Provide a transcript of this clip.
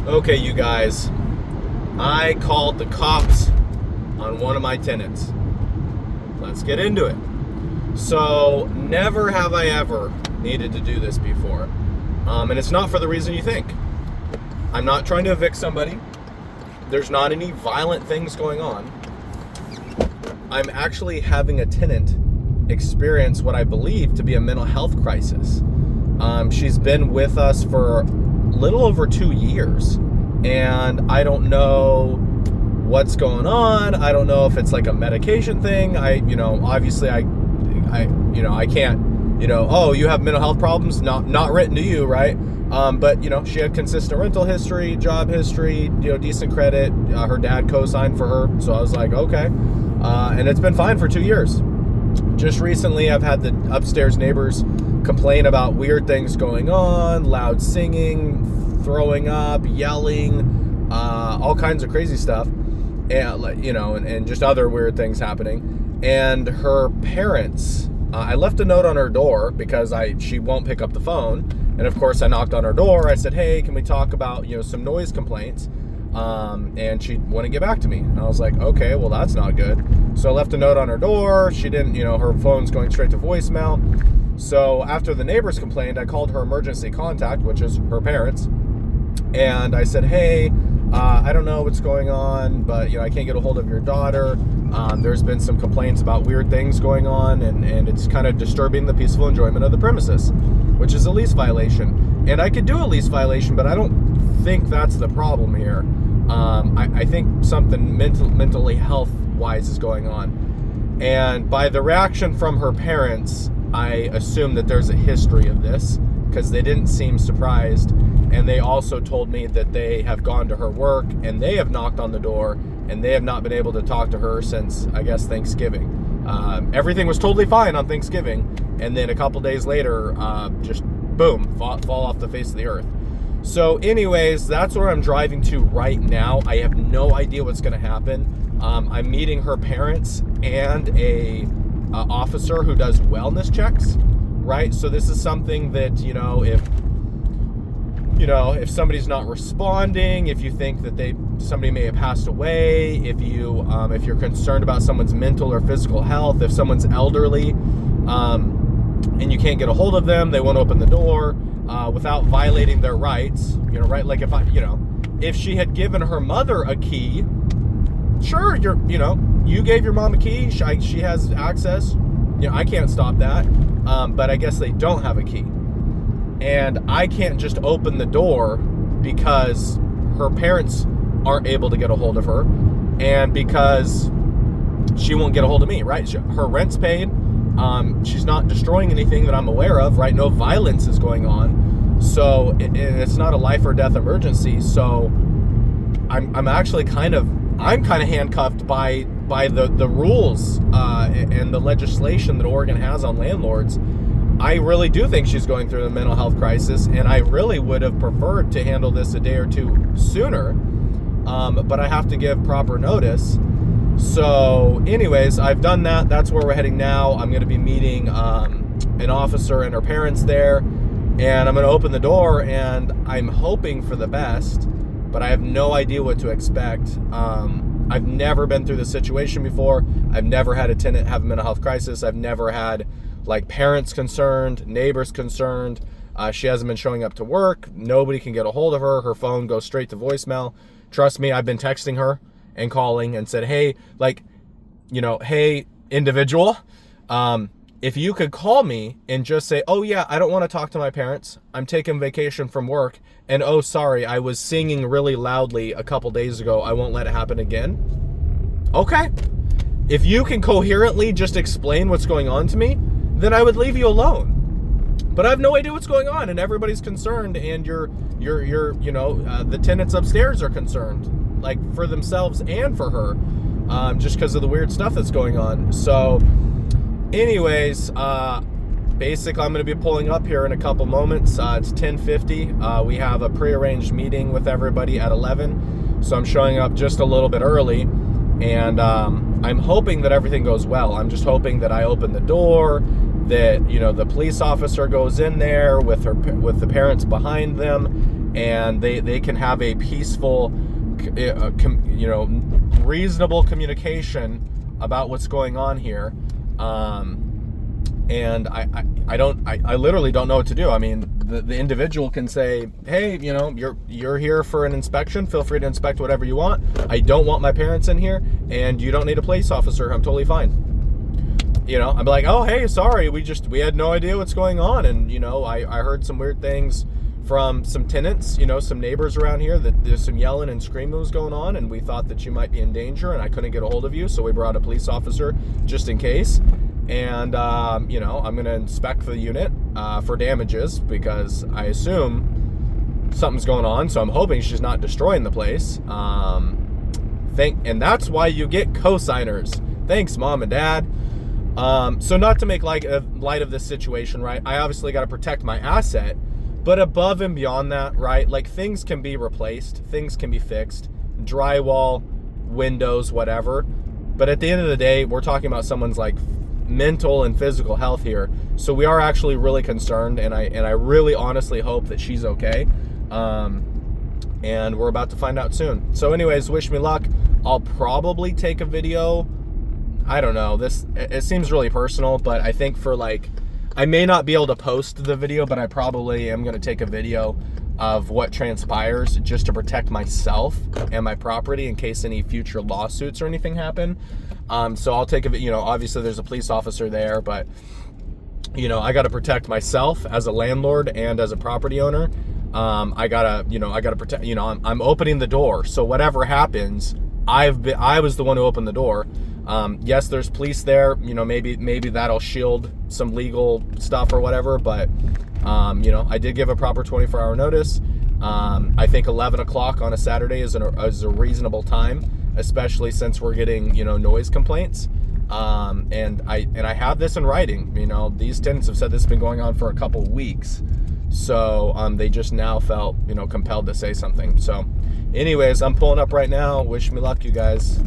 Okay, you guys, I called the cops on one of my tenants. Let's get into it. So, never have I ever needed to do this before. And it's not for the reason you think. I'm not trying to evict somebody. There's not any violent things going on. I'm actually having a tenant experience what I believe to be a mental health crisis. She's been with us for a little over 2 years, and I don't know what's going on. I don't know if it's like a medication thing. Obviously I can't, oh, you have mental health problems, not written to you, right? But she had consistent rental history, job history, decent credit. Her dad co-signed for her, so I was like, okay. And it's been fine for 2 years. Just recently, I've had the upstairs neighbors complain about weird things going on, loud singing, throwing up, yelling, all kinds of crazy stuff, and just other weird things happening. And her parents, I left a note on her door because she won't pick up the phone. And of course, I knocked on her door. I said, hey, can we talk about, some noise complaints? And she wouldn't get back to me. And I was like, okay, well, that's not good. So I left a note on her door. She didn't, her phone's going straight to voicemail. So after the neighbors complained, I called her emergency contact, which is her parents. And I said, hey, I don't know what's going on, but, I can't get a hold of your daughter. There's been some complaints about weird things going on, and it's kind of disturbing the peaceful enjoyment of the premises, which is a lease violation. And I could do a lease violation, but I don't think that's the problem here. I think something mentally health-wise is going on. And by the reaction from her parents, I assume that there's a history of this, because they didn't seem surprised. And they also told me that they have gone to her work, and they have knocked on the door, and they have not been able to talk to her since, I guess, Thanksgiving. Everything was totally fine on Thanksgiving, and then a couple days later, just boom, fall off the face of the earth. So anyways, that's where I'm driving to right now. I have no idea what's going to happen. I'm meeting her parents and a officer who does wellness checks, right? So this is something that, if somebody's not responding, if you think that somebody may have passed away, if you're concerned about someone's mental or physical health, if someone's elderly, and you can't get a hold of them, they won't open the door without violating their rights, right? Like if she had given her mother a key, sure, you gave your mom a key, she has access, I can't stop that, but I guess they don't have a key. And I can't just open the door because her parents aren't able to get a hold of her, and because she won't get a hold of me, right? Her rent's paid. She's not destroying anything that I'm aware of, right? No violence is going on. So it's not a life or death emergency. So I'm actually kind of handcuffed by the rules and the legislation that Oregon has on landlords. I really do think she's going through a mental health crisis, and I really would have preferred to handle this a day or two sooner, but I have to give proper notice. So anyways, I've done that. That's where we're heading now. I'm going to be meeting an officer and her parents there, and I'm going to open the door, and I'm hoping for the best, but I have no idea what to expect. I've never been through this situation before. I've never had a tenant have a mental health crisis. I've never had parents concerned, neighbors concerned. She hasn't been showing up to work. Nobody can get a hold of her. Her phone goes straight to voicemail. Trust me, I've been texting her and calling and said, hey, hey, individual, if you could call me and just say, oh yeah, I don't want to talk to my parents. I'm taking vacation from work. And oh, sorry, I was singing really loudly a couple days ago. I won't let it happen again. Okay. If you can coherently just explain what's going on to me, then I would leave you alone. But I have no idea what's going on, and everybody's concerned, and the tenants upstairs are concerned, for themselves and for her, just because of the weird stuff that's going on. So anyways, basically I'm going to be pulling up here in a couple moments. It's 10:50. We have a prearranged meeting with everybody at 11, so I'm showing up just a little bit early. And I'm hoping that everything goes well. I'm just hoping that I open the door, that the police officer goes in there with the parents behind them, and they can have a peaceful, reasonable communication about what's going on here. And I literally don't know what to do. I mean, the individual can say, hey, you're here for an inspection. Feel free to inspect whatever you want. I don't want my parents in here, and you don't need a police officer. I'm totally fine. I'm like, oh, hey, sorry. We had no idea what's going on. And, I heard some weird things from some tenants, some neighbors around here, that there's some yelling and screaming was going on, and we thought that you might be in danger, and I couldn't get a hold of you. So we brought a police officer just in case. And, I'm going to inspect the unit for damages, because I assume something's going on. So I'm hoping she's not destroying the place. And that's why you get co-signers. Thanks, Mom and Dad. So not to make light of this situation, right? I obviously got to protect my asset, but above and beyond that, right? Like, things can be replaced, things can be fixed, drywall, windows, whatever. But at the end of the day, we're talking about someone's like mental and physical health here. So we are actually really concerned, and I really honestly hope that she's okay. And we're about to find out soon. So anyways, wish me luck. I'll probably take a video. I don't know. It seems really personal, but I think I may not be able to post the video, but I probably am going to take a video of what transpires just to protect myself and my property in case any future lawsuits or anything happen. So I'll take obviously there's a police officer there, but I got to protect myself as a landlord and as a property owner. I gotta protect, I'm opening the door. So whatever happens, I was the one who opened the door. Yes, there's police there, maybe that'll shield some legal stuff or whatever, but, I did give a proper 24-hour notice. I think 11 o'clock on a Saturday is a reasonable time, especially since we're getting, noise complaints. And I have this in writing. These tenants have said this has been going on for a couple weeks. So, they just now felt, compelled to say something. So anyways, I'm pulling up right now. Wish me luck, you guys.